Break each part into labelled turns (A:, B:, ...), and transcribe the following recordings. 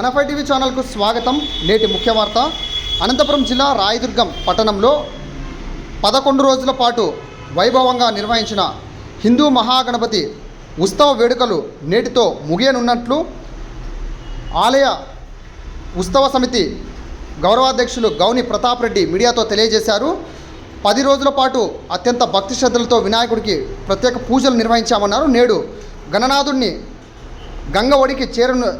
A: అనఫై TV ఛానల్కు స్వాగతం. నేటి ముఖ్య వార్త. అనంతపురం జిల్లా రాయదుర్గం పట్టణంలో 11 రోజుల పాటు వైభవంగా నిర్వహించిన హిందూ మహాగణపతి ఉత్సవ వేడుకలు నేటితో ముగియనున్నట్లు ఆలయ ఉత్సవ సమితి గౌరవాధ్యక్షులు గౌని ప్రతాప్ రెడ్డి మీడియాతో తెలియజేశారు. 10 రోజుల పాటు అత్యంత భక్తి శ్రద్ధలతో వినాయకుడికి ప్రత్యేక పూజలు నిర్వహించామన్నారు. నేడు గణనాథుడిని గంగ ఒడికి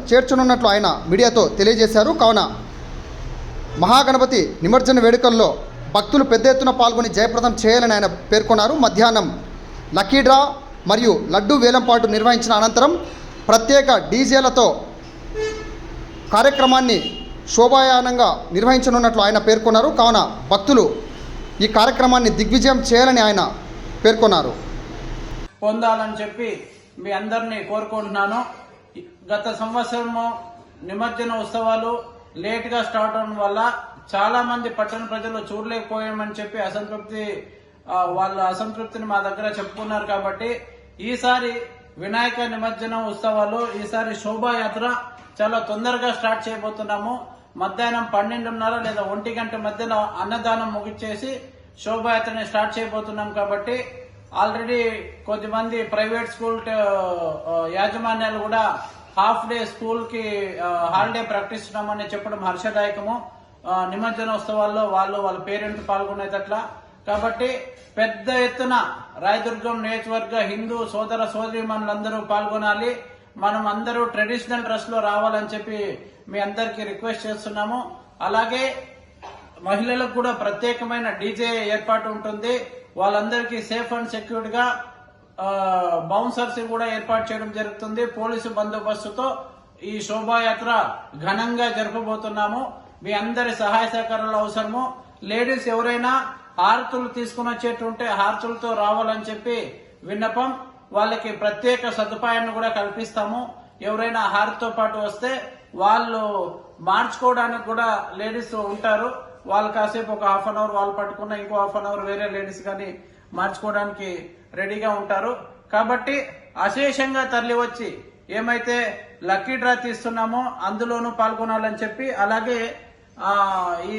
A: చేర్చనున్నట్లు ఆయన మీడియాతో తెలియజేశారు. కావున మహాగణపతి నిమజ్జన వేడుకల్లో భక్తులు పెద్ద ఎత్తున పాల్గొని జయప్రదం చేయాలని ఆయన పేర్కొన్నారు. మధ్యాహ్నం లక్కీ డ్రా మరియు లడ్డూ వేలంపాటు నిర్వహించిన అనంతరం ప్రత్యేక డీజేలతో కార్యక్రమాన్ని శోభాయానంగా నిర్వహించనున్నట్లు ఆయన పేర్కొన్నారు. కావున భక్తులు ఈ కార్యక్రమాన్ని దిగ్విజయం చేయాలని ఆయన పేర్కొన్నారు.
B: పొందాలని చెప్పి మీ అందరినీ కోరుకుంటున్నాను. గత సంవత్సరము నిమజ్జన ఉత్సవాలు లేట్గా స్టార్ట్ అవడం వల్ల చాలా మంది పట్టణ ప్రజలు చూడలేకపోయామని చెప్పి వాళ్ళ అసంతృప్తిని మా దగ్గర చెప్పుకున్నారు. కాబట్టి ఈసారి వినాయక నిమజ్జన ఉత్సవాలు, ఈసారి శోభాయాత్ర చాలా తొందరగా స్టార్ట్ చేయబోతున్నాము. మధ్యాహ్నం 12:30 లేదా 1 గంట మధ్యలో అన్నదానం ముగిచ్చేసి శోభాయాత్రని స్టార్ట్ చేయబోతున్నాం. కాబట్టి ఆల్రెడీ కొద్దిమంది ప్రైవేట్ స్కూల్ యాజమాన్యాలు కూడా హాఫ్ డే స్కూల్ కి హాలిడే ప్రకటిస్తున్నామని చెప్పడం హర్షదాయకము. నిమజ్జనోత్సవాల్లో వాళ్ళ పేరెంట్ పాల్గొనేటట్ల. కాబట్టి పెద్ద ఎత్తున రాయదుర్గం నియోజకవర్గ హిందూ సోదర సోదరీమణులందరూ పాల్గొనాలి. మనం అందరూ ట్రెడిషనల్ డ్రెస్ లో రావాలని చెప్పి మీ అందరికీ రిక్వెస్ట్ చేస్తున్నాము. అలాగే మహిళలకు కూడా ప్రత్యేకమైన డీజే ఏర్పాటు ఉంటుంది. వాళ్ళందరికీ సేఫ్ అండ్ సెక్యూర్డ్ గా బౌన్సర్స్ కూడా ఏర్పాటు చేయడం జరుగుతుంది. పోలీసు బందోబస్తుతో ఈ శోభాయాత్ర ఘనంగా జరపబోతున్నాము. మీ అందరి సహాయ సహకారాలు అవసరము. లేడీస్ ఎవరైనా హారతులు తీసుకుని వచ్చేటుంటే హారతులతో రావాలని చెప్పి విన్నపం. వాళ్ళకి ప్రత్యేక సదుపాయాన్ని కూడా కల్పిస్తాము. ఎవరైనా హారతితో పాటు వస్తే వాళ్ళు మార్చుకోవడానికి కూడా లేడీస్ ఉంటారు. వాళ్ళు కాసేపు ఒక హాఫ్ అన్ అవర్ వాళ్ళు పట్టుకున్న ఇంకో హాఫ్ అన్ అవర్ వేరే లేడీస్ కానీ మార్చుకోవడానికి రెడీగా ఉంటారు. కాబట్టి అశేషంగా తరలి వచ్చి ఏమైతే లక్కీ డ్రా తీస్తున్నామో అందులోనూ పాల్గొనాలని చెప్పి, అలాగే ఈ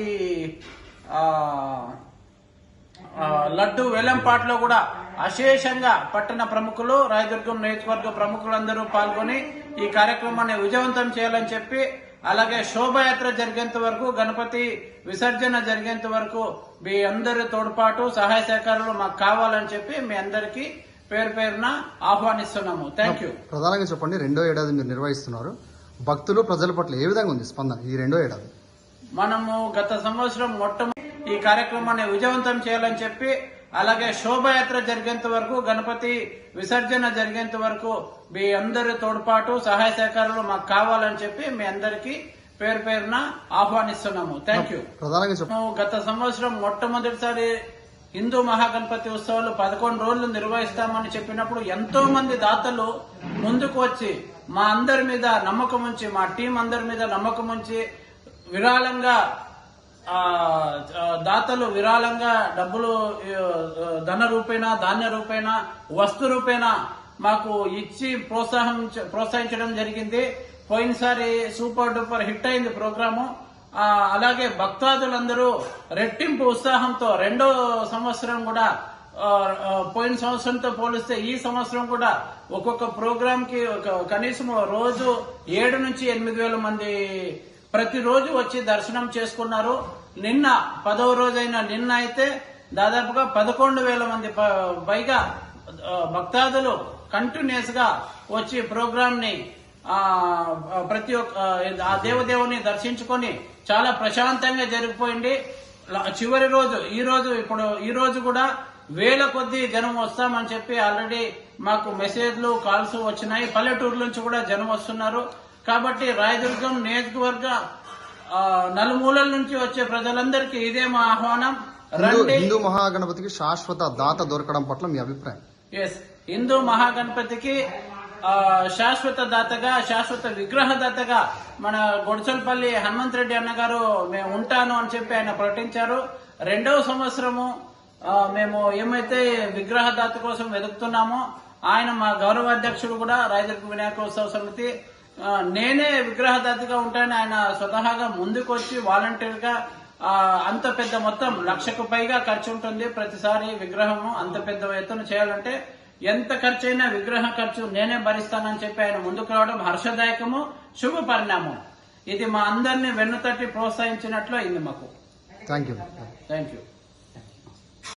B: లడ్డు వేలంపాట్లో కూడా అశేషంగా పట్టణ ప్రముఖులు, రాయదుర్గం నియోజకవర్గ ప్రముఖులందరూ పాల్గొని ఈ కార్యక్రమాన్ని విజయవంతం చేయాలని చెప్పి, అలాగే శోభాయాత్ర జరిగేంత వరకు, గణపతి విసర్జన జరిగేంత వరకు మీ అందరి తోడ్పాటు సహాయ సహకారాలు మాకు కావాలని చెప్పి మీ అందరికీ పేరు పేరున ఆహ్వానిస్తున్నాము. Thank you.
A: ప్రధానంగా చెప్పండి, 2వ ఏడాది మీరు నిర్వహిస్తున్నారు. భక్తులు ప్రజల పట్ల ఏ విధంగా ఉంది స్పందన ఈ 2వ ఏడాది?
B: మనము గత సంవత్సరం ఈ కార్యక్రమాన్ని విజయవంతం చేయాలని చెప్పి, అలాగే శోభాయాత్ర జరిగేంత వరకు, గణపతి విసర్జన జరిగేంత వరకు మీ అందరి తోడ్పాటు సహాయ సహకారాలు మాకు కావాలని చెప్పి మీ అందరికీ పేరు పేరున ఆహ్వానిస్తున్నాము. Thank you.
A: ప్రధానంగా
B: గత సంవత్సరం మొట్టమొదటిసారి హిందూ మహాగణపతి ఉత్సవాలు 11 రోజులు నిర్వహిస్తామని చెప్పినప్పుడు ఎంతో మంది దాతలు ముందుకు వచ్చి మా అందరి మీద నమ్మకం ఉంచి, మా టీం అందరి మీద నమ్మకం ఉంచి విరాళంగా దాతలు విరాళంగా డబ్బులు ధన రూపేణ, ధాన్య రూపేణ, వస్తు రూపేణ మాకు ఇచ్చి ప్రోత్సహించడం జరిగింది. పోయినసారి సూపర్ డూపర్ హిట్ అయింది ప్రోగ్రాము. అలాగే భక్తాదులందరూ రెట్టింపు ఉత్సాహంతో 2వ సంవత్సరం కూడా పోయిన సంవత్సరంతో పోలిస్తే ఈ సంవత్సరం కూడా ఒక్కొక్క ప్రోగ్రామ్ కి కనీసం రోజు 7 నుంచి 8 వేల మంది ప్రతిరోజు వచ్చి దర్శనం చేసుకున్నారు. నిన్న 10వ రోజైన నిన్న అయితే దాదాపుగా 11,000 మంది పైగా భక్తాదులు కంటిన్యూస్ గా వచ్చి ప్రోగ్రామ్ ని ప్రతి ఒక్క ఆ దేవదేవుని దర్శించుకొని చాలా ప్రశాంతంగా జరిగిపోయింది. చివరి రోజు ఈ రోజు కూడా వేల కొద్ది జనం వస్తామని చెప్పి ఆల్రెడీ మాకు మెసేజ్లు, కాల్స్ వచ్చినాయి. పల్లెటూరు నుంచి కూడా జనం వస్తున్నారు. కాబట్టి రాయదుర్గం నియోజకవర్గ నలుమూలల నుంచి వచ్చే ప్రజలందరికీ ఇదే మా ఆహ్వానం.
A: హిందూ మహాగణపతికి శాశ్వత దాత దొరకడం పట్ల మీ అభిప్రాయం?
B: ఎస్, హిందూ మహాగణపతికి శాశ్వత దాతగా, శాశ్వత విగ్రహ దాతగా మన గొడసల్పల్లి హనుమంత్ రెడ్డి అన్నగారు మేము ఉంటాను అని చెప్పి ఆయన ప్రకటించారు. 2వ సంవత్సరము మేము ఏమైతే విగ్రహ దాత కోసం వెతుకుతున్నామో ఆయన మా గౌరవాధ్యక్షుడు కూడా రాయదుర్గ వినాయకోత్సవ సమితి నేనే విగ్రహదాతగా ఉంటానని ఆయన స్వతహాగా ముందుకొచ్చి వాలంటీర్ గా అంత పెద్ద మొత్తం 1,00,000కు పైగా ఖర్చు ఉంటుంది ప్రతిసారి విగ్రహము అంత పెద్ద ఎత్తున చేయాలంటే ఎంత ఖర్చు అయినా విగ్రహ ఖర్చు నేనే భరిస్తానని చెప్పి ఆయన ముందుకు రావడం హర్షదాయకము, శుభ పరిణామం. ఇది మా అందరినీ వెన్నుతట్టి ప్రోత్సహించినట్లు అయింది మాకు.
A: Thank you.
B: Thank you.